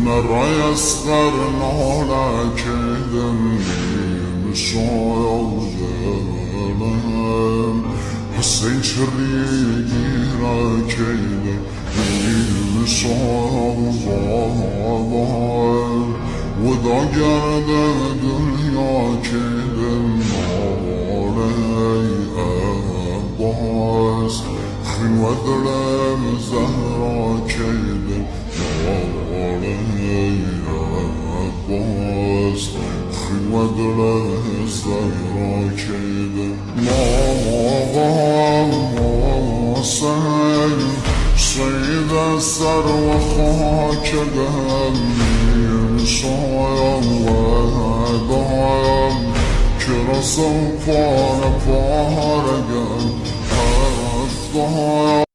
مرة يسخر نولك دمي مشايا حسين شريكي راكيدي مشايا وذا قرد دنيا كيدم علي أباس خن وذلم زهرا كيدم علي أباس خن وذلم زهرا كيدم مغاصل سيد السر وخاك دمي شايم وهدايم كرسم فار فارقم هفتايم